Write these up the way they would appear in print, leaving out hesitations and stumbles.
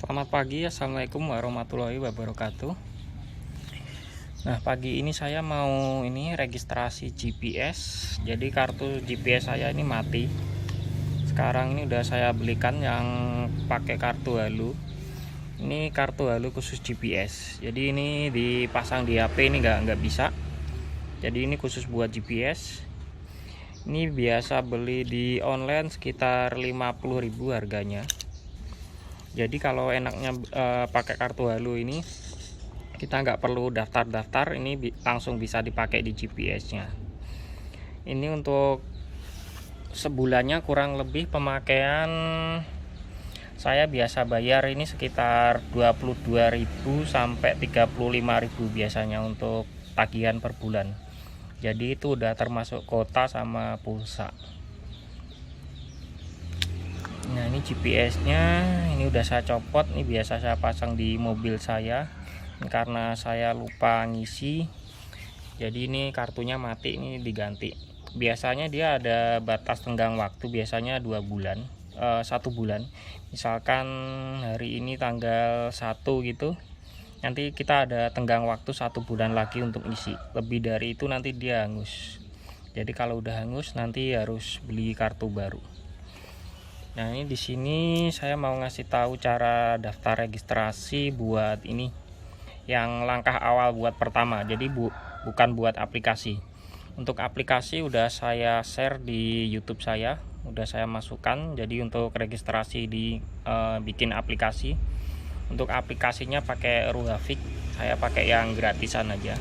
Selamat pagi, assalamualaikum warahmatullahi wabarakatuh. Nah, pagi ini saya mau registrasi GPS. Jadi kartu GPS saya ini mati. Sekarang ini udah saya belikan yang pakai kartu halu. Ini kartu halu khusus GPS. Jadi ini dipasang di HP ini nggak bisa. Jadi ini khusus buat GPS. Ini biasa beli di online sekitar 50.000 harganya. Jadi kalau enaknya pakai kartu halu ini, kita nggak perlu daftar-daftar, ini langsung bisa dipakai di GPS-nya. Ini untuk sebulannya kurang lebih pemakaian saya biasa bayar ini sekitar 22.000 sampai 35.000 biasanya untuk tagihan per bulan. Jadi itu udah termasuk kuota sama pulsa. Nah, ini GPS-nya ini udah saya copot. Ini biasa saya pasang di mobil saya. Ini karena saya lupa ngisi, jadi ini kartunya mati, ini diganti. Biasanya dia ada batas tenggang waktu, biasanya 2 bulan, 1 bulan. Misalkan hari ini tanggal 1 gitu, nanti kita ada tenggang waktu 1 bulan lagi untuk isi. Lebih dari itu nanti dia hangus. Jadi kalau udah hangus nanti harus beli kartu baru. Nah, ini di sini saya mau ngasih tahu cara daftar registrasi buat ini yang langkah awal buat pertama. Jadi bukan buat aplikasi. Untuk aplikasi udah saya share di YouTube saya, udah saya masukkan. Jadi untuk registrasi di bikin aplikasi, untuk aplikasinya pakai Ruhafik, saya pakai yang gratisan aja.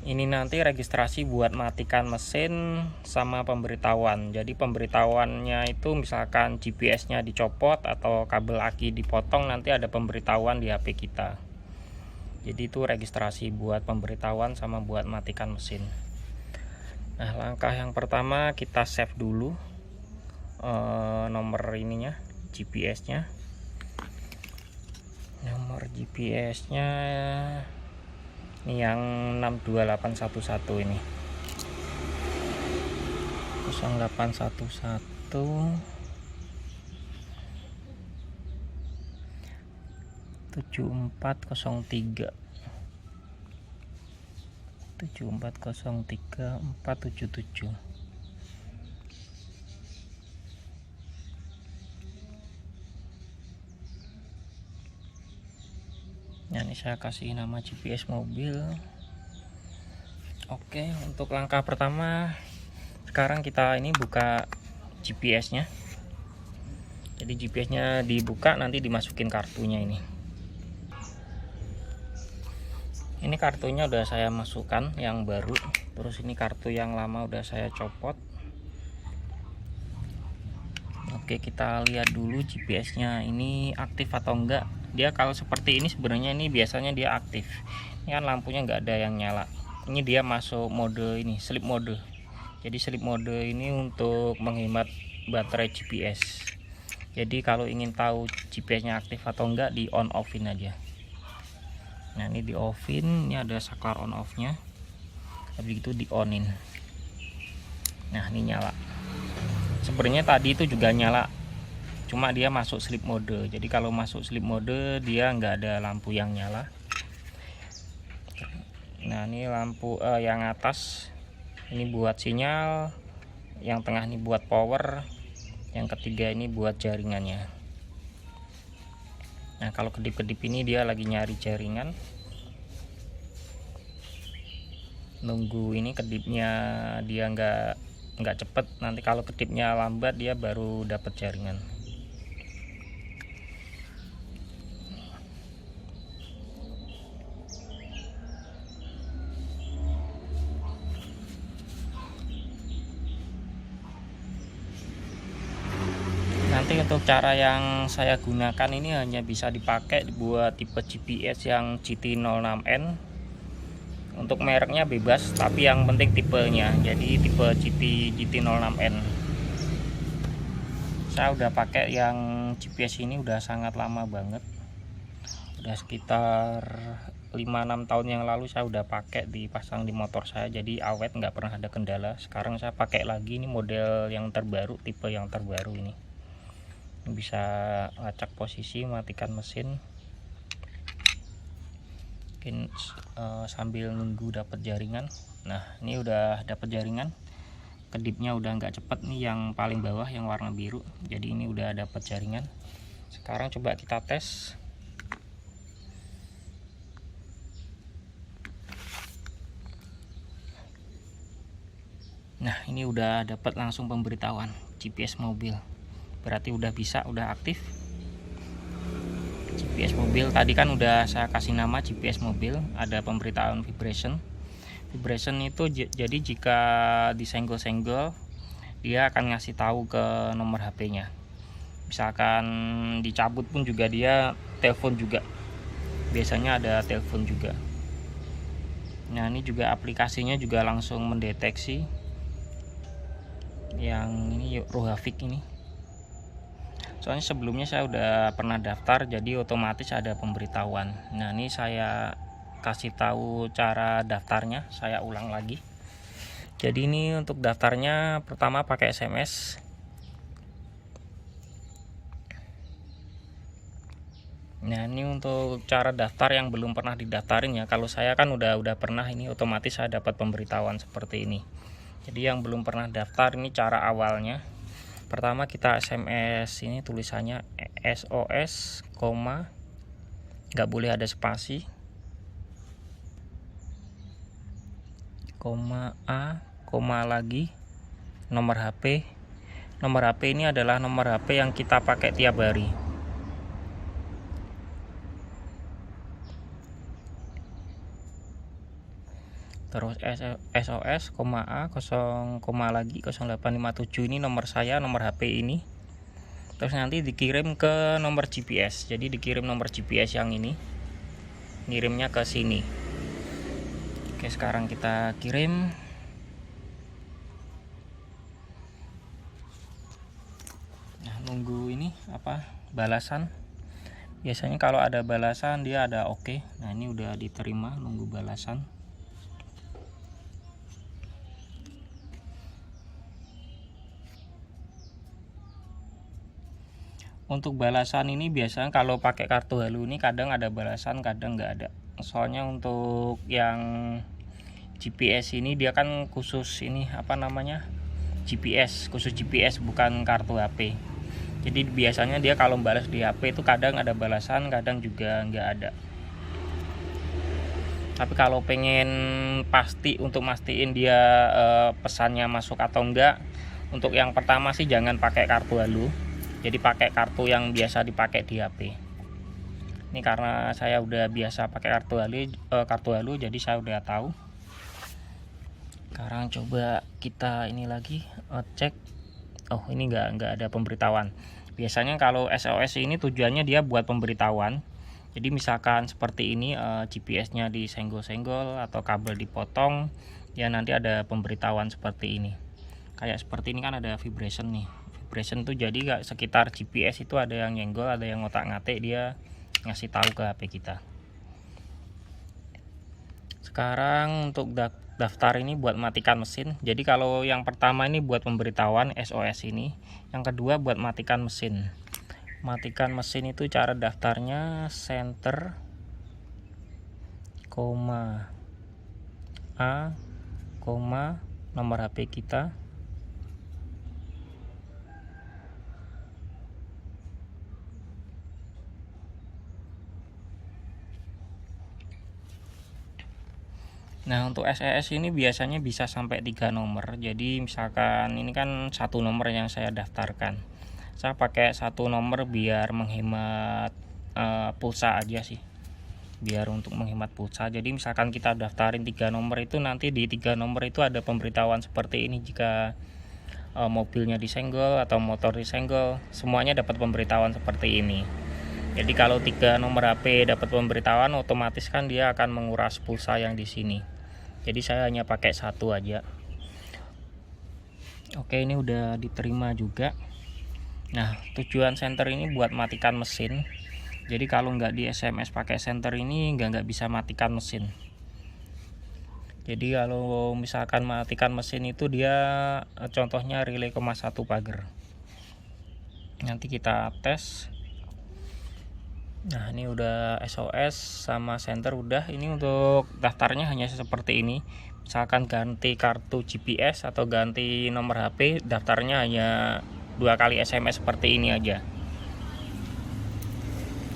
Ini nanti registrasi buat matikan mesin sama pemberitahuan. Jadi pemberitahuannya itu misalkan GPS-nya dicopot atau kabel aki dipotong, nanti ada pemberitahuan di HP kita. Jadi itu registrasi buat pemberitahuan sama buat matikan mesin. Nah, langkah yang pertama kita save dulu nomor ininya, GPS-nya. Nomor GPS-nya ini yang 62811 ini. 0811 7403 477. Nah, ini saya kasih nama GPS mobil. Oke, untuk langkah pertama sekarang kita ini buka GPS-nya. Jadi GPS-nya dibuka, nanti dimasukin kartunya ini. Ini kartunya udah saya masukkan yang baru. Terus ini kartu yang lama udah saya copot. Oke, kita lihat dulu GPS-nya ini aktif atau enggak. Dia kalau seperti ini sebenarnya ini biasanya dia aktif. Ini kan lampunya nggak ada yang nyala. Ini dia masuk mode ini, sleep mode. Jadi sleep mode ini untuk menghemat baterai GPS. Jadi kalau ingin tahu GPS-nya aktif atau enggak, di on offin aja. Nah, ini di offin, ini ada saklar on off-nya. Habis itu di onin. Nah, ini nyala. Sebenarnya tadi itu juga nyala, cuma dia masuk sleep mode. Jadi kalau masuk sleep mode dia nggak ada lampu yang nyala. Nah, ini lampu yang atas ini buat sinyal, yang tengah ini buat power, yang ketiga ini buat jaringannya. Nah, kalau kedip-kedip ini dia lagi nyari jaringan. Nunggu ini kedipnya dia nggak cepet. Nanti kalau kedipnya lambat dia baru dapat jaringan. Nanti untuk cara yang saya gunakan ini hanya bisa dipakai buat tipe GPS yang GT06N. Untuk mereknya bebas, tapi yang penting tipenya. Jadi tipe GT06N. Saya udah pakai yang GPS ini udah sangat lama banget. Udah sekitar 5-6 tahun yang lalu saya udah pakai, dipasang di motor saya, jadi awet, nggak pernah ada kendala. Sekarang saya pakai lagi ini model yang terbaru, tipe yang terbaru ini. Bisa lacak posisi, matikan mesin. Mungkin sambil nunggu dapat jaringan. Nah, ini udah dapat jaringan. Kedipnya udah nggak cepet nih, yang paling bawah yang warna biru. Jadi ini udah dapat jaringan. Sekarang coba kita tes. Nah, ini udah dapat langsung pemberitahuan GPS mobil. Berarti udah bisa, udah aktif. GPS mobil tadi kan udah saya kasih nama GPS mobil, ada pemberitahuan vibration. Vibration itu jadi jika disenggol-senggol dia akan ngasih tahu ke nomor HP-nya. Misalkan dicabut pun juga dia telepon juga. Biasanya ada telepon juga. Nah, ini juga aplikasinya juga langsung mendeteksi yang ini Rohavik ini. Soalnya sebelumnya saya udah pernah daftar, jadi otomatis ada pemberitahuan. Nah, ini saya kasih tahu cara daftarnya, saya ulang lagi. Jadi ini untuk daftarnya pertama pakai SMS. Nah, ini untuk cara daftar yang belum pernah didaftarin ya. Kalau saya kan udah pernah, ini otomatis saya dapat pemberitahuan seperti ini. Jadi yang belum pernah daftar, ini cara awalnya. Pertama kita SMS, ini tulisannya SOS, nggak boleh ada spasi, A, lagi nomor HP. Nomor HP ini adalah nomor HP yang kita pakai tiap hari. Terus SOS, A, 0, lagi 0857, ini nomor saya, nomor HP ini. Terus nanti dikirim ke nomor GPS. Jadi dikirim nomor GPS yang ini, ngirimnya ke sini. Oke, sekarang kita kirim. Nah, nunggu ini balasan. Biasanya kalau ada balasan dia ada oke. Nah, ini udah diterima, nunggu balasan. Untuk balasan ini biasanya kalau pakai kartu Halo ini kadang ada balasan, kadang nggak ada. Soalnya untuk yang GPS ini dia kan khusus ini GPS, khusus GPS, bukan kartu HP. Jadi biasanya dia kalau balas di HP itu kadang ada balasan, kadang juga nggak ada. Tapi kalau pengen pasti untuk mastiin dia pesannya masuk atau enggak, untuk yang pertama sih jangan pakai kartu Halo. Jadi pakai kartu yang biasa dipakai di HP. Ini karena saya udah biasa pakai kartu Halo, jadi saya udah tahu. Sekarang coba kita ini lagi cek. Oh, ini nggak ada pemberitahuan. Biasanya kalau SOS ini tujuannya dia buat pemberitahuan. Jadi misalkan seperti ini GPS-nya disenggol-senggol atau kabel dipotong, ya nanti ada pemberitahuan seperti ini. Kayak seperti ini kan ada vibration nih. Vibration tuh jadi sekitar GPS itu ada yang nyenggol, ada yang ngotak-ngatik, dia ngasih tahu ke HP kita. Sekarang untuk daftar ini buat matikan mesin. Jadi kalau yang pertama ini buat pemberitahuan SOS ini, yang kedua buat matikan mesin. Matikan mesin itu cara daftarnya center, A, nomor HP kita. Nah, untuk SES ini biasanya bisa sampai 3 nomor. Jadi misalkan ini kan 1 nomor yang saya daftarkan. Saya pakai 1 nomor biar menghemat pulsa aja sih. Biar untuk menghemat pulsa. Jadi misalkan kita daftarin 3 nomor itu, nanti di 3 nomor itu ada pemberitahuan seperti ini. Jika mobilnya disenggol atau motor disenggol, semuanya dapat pemberitahuan seperti ini. Jadi kalau 3 nomor HP dapat pemberitahuan, otomatis kan dia akan menguras pulsa yang di sini. Jadi saya hanya pakai 1 aja. Oke, ini udah diterima juga. Nah, tujuan center ini buat matikan mesin. Jadi kalau nggak di SMS pakai center ini nggak bisa matikan mesin. Jadi kalau misalkan matikan mesin itu dia contohnya relay 1 pagar. Nanti kita tes. Nah, ini udah SOS sama senter udah. Ini untuk daftarnya hanya seperti ini. Misalkan ganti kartu GPS atau ganti nomor HP, daftarnya hanya 2 kali SMS seperti ini aja.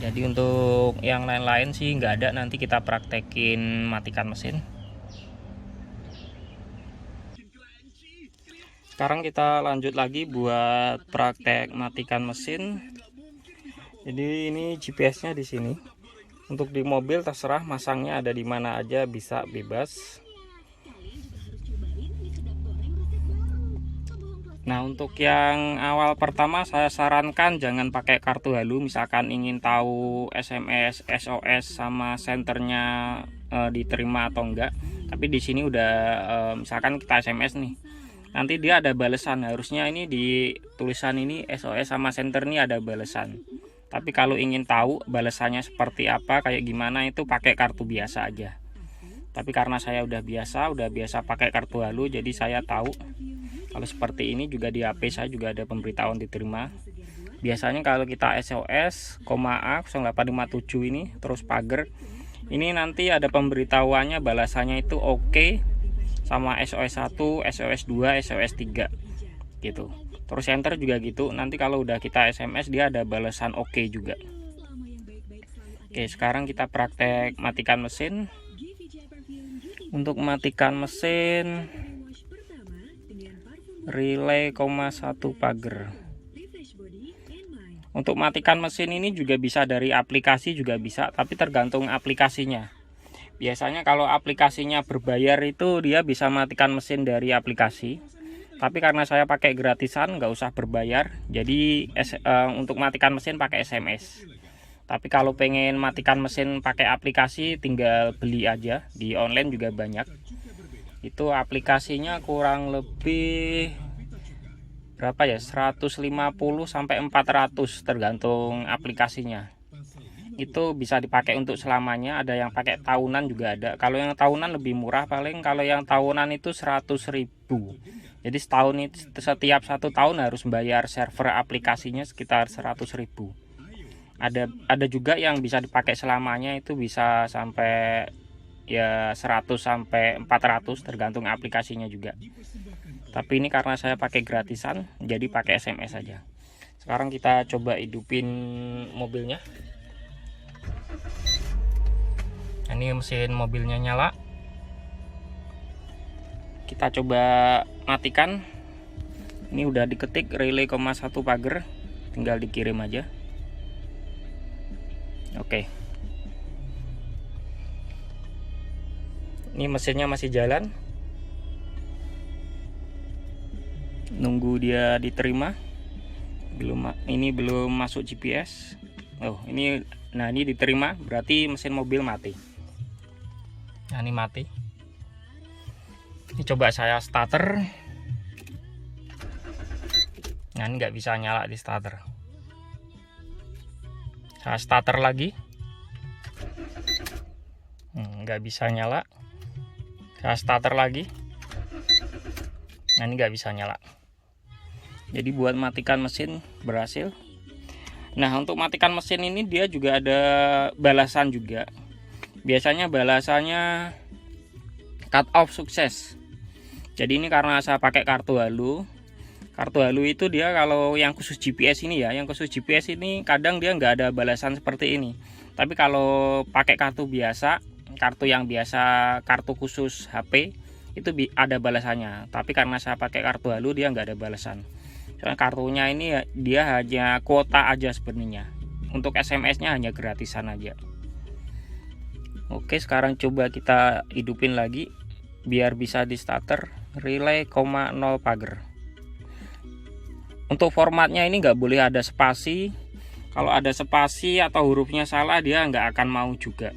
Jadi untuk yang lain-lain sih nggak ada. Nanti kita praktekin matikan mesin. Sekarang kita lanjut lagi buat praktek matikan mesin. Jadi ini GPS-nya di sini. Untuk di mobil terserah masangnya ada di mana aja, bisa bebas. Nah, untuk yang awal pertama saya sarankan jangan pakai kartu halu. Misalkan ingin tahu SMS, SOS sama senternya diterima atau enggak. Tapi di sini udah misalkan kita SMS nih. Nanti dia ada balasan. Harusnya ini di tulisan ini SOS sama senter ini ada balasan. Tapi kalau ingin tahu balasannya seperti apa, kayak gimana, itu pakai kartu biasa aja. Tapi karena saya udah biasa pakai kartu halu, jadi saya tahu kalau seperti ini. Juga di HP saya juga ada pemberitahuan diterima. Biasanya kalau kita SOS, A 0857 ini terus pagar, ini nanti ada pemberitahuannya balasannya itu oke sama SOS 1, SOS 2, SOS 3 gitu. Terus enter juga gitu. Nanti kalau udah kita SMS dia ada balasan oke juga. Oke, sekarang kita praktek matikan mesin. Untuk matikan mesin relay, 1 pagar. Untuk matikan mesin ini juga bisa dari aplikasi juga bisa, tapi tergantung aplikasinya. Biasanya kalau aplikasinya berbayar itu dia bisa matikan mesin dari aplikasi. Tapi karena saya pakai gratisan, nggak usah berbayar. Jadi untuk matikan mesin pakai SMS. Tapi kalau pengen matikan mesin pakai aplikasi, tinggal beli aja. Di online juga banyak. Itu aplikasinya kurang lebih berapa ya, 150 sampai 400 tergantung aplikasinya. Itu bisa dipakai untuk selamanya. Ada yang pakai tahunan juga ada. Kalau yang tahunan lebih murah, paling kalau yang tahunan itu 100.000. Jadi setahun itu, setiap 1 tahun harus bayar server aplikasinya sekitar 100.000. Ada juga yang bisa dipakai selamanya, itu bisa sampai ya 100 sampai 400 tergantung aplikasinya juga. Tapi ini karena saya pakai gratisan, jadi pakai SMS saja. Sekarang kita coba hidupin mobilnya. Ini mesin mobilnya nyala. Kita coba matikan. Ini udah diketik relay, 1 pagar, tinggal dikirim aja. Oke. Ini mesinnya masih jalan. Nunggu dia diterima. Ini belum masuk GPS. Oh, ini diterima, berarti mesin mobil mati. Nah, ini mati. Ini coba saya starter. Nah, ini nggak bisa nyala di starter. Saya starter lagi. Nggak bisa nyala. Saya starter lagi. Nah, ini nggak bisa nyala. Jadi buat matikan mesin berhasil. Nah, untuk matikan mesin ini dia juga ada balasan juga. Biasanya balasannya cut off sukses. Jadi ini karena saya pakai kartu halu. Kartu halu itu dia kalau yang khusus GPS ini ya, yang khusus GPS ini kadang dia nggak ada balasan seperti ini. Tapi kalau pakai kartu biasa, kartu yang biasa, kartu khusus HP itu ada balasannya. Tapi karena saya pakai kartu halu dia nggak ada balasan. Soalnya kartunya ini dia hanya kuota aja sebenarnya. Untuk SMS-nya hanya gratisan aja. Oke, sekarang coba kita hidupin lagi biar bisa di starter. Relay, 0 pagar. Untuk formatnya ini nggak boleh ada spasi. Kalau ada spasi atau hurufnya salah dia nggak akan mau juga.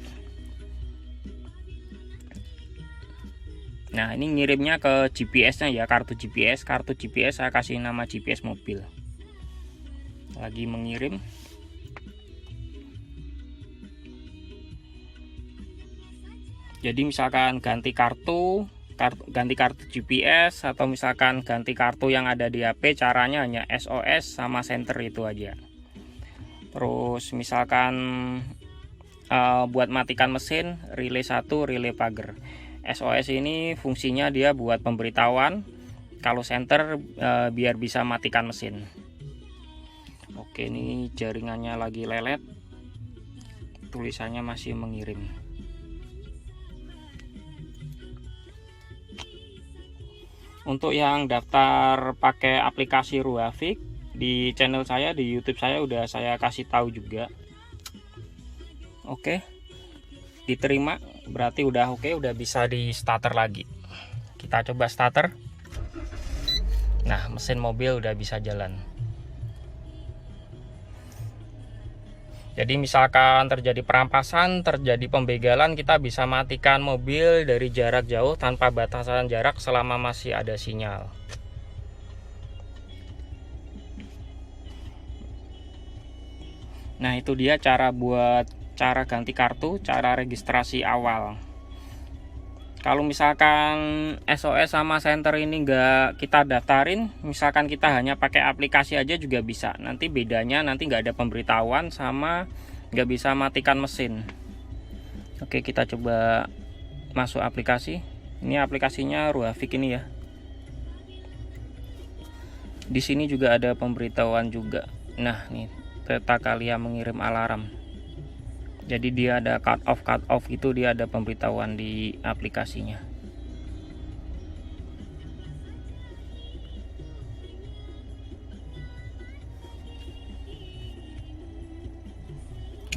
Nah, ini ngirimnya ke GPS-nya ya, kartu GPS. Kartu GPS saya kasih nama GPS mobil. Lagi mengirim. Jadi misalkan ganti kartu, ganti kartu GPS atau misalkan ganti kartu yang ada di HP, caranya hanya SOS sama senter itu aja. Terus misalkan buat matikan mesin, relay 1, relay pagar. SOS ini fungsinya dia buat pemberitahuan, kalau senter biar bisa matikan mesin. Oke, ini jaringannya lagi lelet, tulisannya masih mengirim. Untuk yang daftar pakai aplikasi Ruafik, di channel saya, di YouTube saya udah saya kasih tahu juga. Oke, diterima, berarti udah oke, udah bisa di starter lagi. Kita coba starter. Nah, mesin mobil udah bisa jalan. Jadi misalkan terjadi perampasan, terjadi pembegalan, kita bisa matikan mobil dari jarak jauh tanpa batasan jarak selama masih ada sinyal. Nah, itu dia cara ganti kartu, cara registrasi awal. Kalau misalkan SOS sama senter ini nggak kita daftarin, misalkan kita hanya pakai aplikasi aja juga bisa. Nanti bedanya nanti nggak ada pemberitahuan sama nggak bisa matikan mesin. Oke, kita coba masuk aplikasi. Ini aplikasinya Ruafik ini ya. Di sini juga ada pemberitahuan juga. Nah, nih Tetakalia mengirim alarm. Jadi dia ada cut off itu, dia ada pemberitahuan di aplikasinya.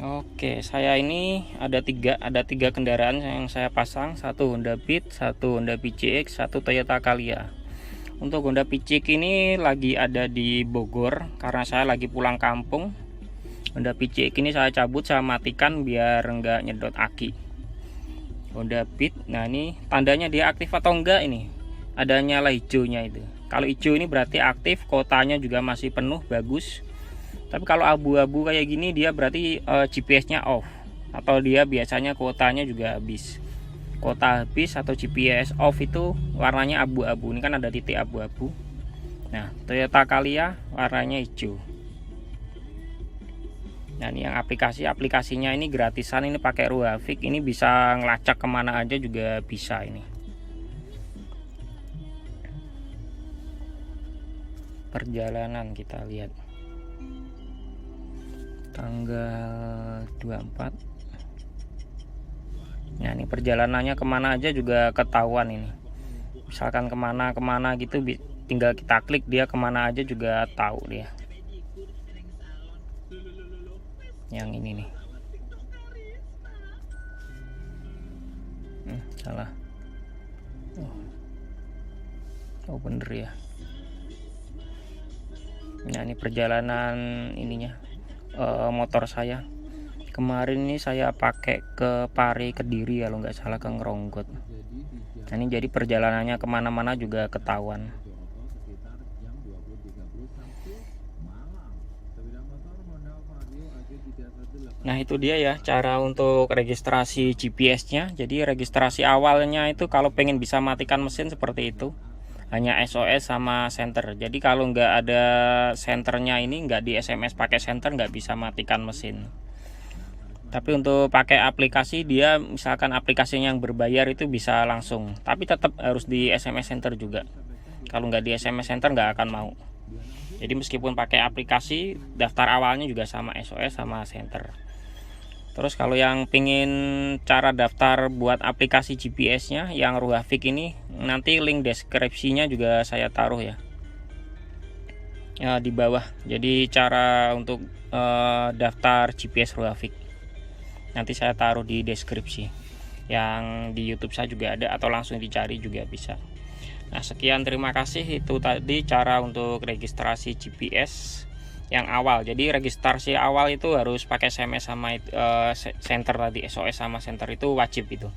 Oke, saya ini ada tiga kendaraan yang saya pasang, satu Honda Beat, satu Honda PCX, satu Toyota Calya. Untuk Honda PCX ini lagi ada di Bogor karena saya lagi pulang kampung. Honda PCX ini saya cabut, saya matikan biar enggak nyedot aki. Honda Beat, nah ini tandanya dia aktif atau enggak, ini ada nyala hijaunya itu. Kalau hijau ini berarti aktif, kotanya juga masih penuh, bagus. Tapi kalau abu-abu kayak gini dia berarti GPS-nya off, atau dia biasanya kuotanya juga habis. Kuota habis atau GPS off itu warnanya abu-abu. Ini kan ada titik abu-abu. Nah, Toyota Calya warnanya hijau. Nah, ini yang aplikasinya ini gratisan, ini pakai Ruafik, ini bisa ngelacak kemana aja juga bisa ini. Perjalanan kita lihat tanggal 24. Nah, ini perjalanannya kemana aja juga ketahuan ini. Misalkan kemana gitu, tinggal kita klik dia kemana aja juga tahu dia. Yang ini nih, salah. Oh bener ya. Nah, ini perjalanan ininya, motor saya kemarin ini saya pakai ke Pare, Kediri kalau nggak salah, ke Ngeronggot. Nah, ini jadi perjalanannya kemana-mana juga ketahuan. Nah, itu dia ya cara untuk registrasi GPS-nya. Jadi registrasi awalnya itu kalau pengen bisa matikan mesin seperti itu, hanya SOS sama senter. Jadi kalau nggak ada senternya ini, nggak di SMS pakai senter, nggak bisa matikan mesin. Tapi untuk pakai aplikasi, dia misalkan aplikasinya yang berbayar itu bisa langsung, tapi tetap harus di SMS center juga. Kalau nggak di SMS center nggak akan mau. Jadi meskipun pakai aplikasi, daftar awalnya juga sama SOS sama senter. Terus kalau yang pingin cara daftar buat aplikasi GPS-nya yang Ruafik ini, nanti link deskripsinya juga saya taruh ya, di bawah. Jadi cara untuk daftar GPS Ruafik nanti saya taruh di deskripsi. Yang di YouTube saya juga ada, atau langsung dicari juga bisa. Nah, sekian, terima kasih. Itu tadi cara untuk registrasi GPS yang awal. Jadi registrasi awal itu harus pakai SMS sama senter tadi, SOS sama senter itu wajib itu.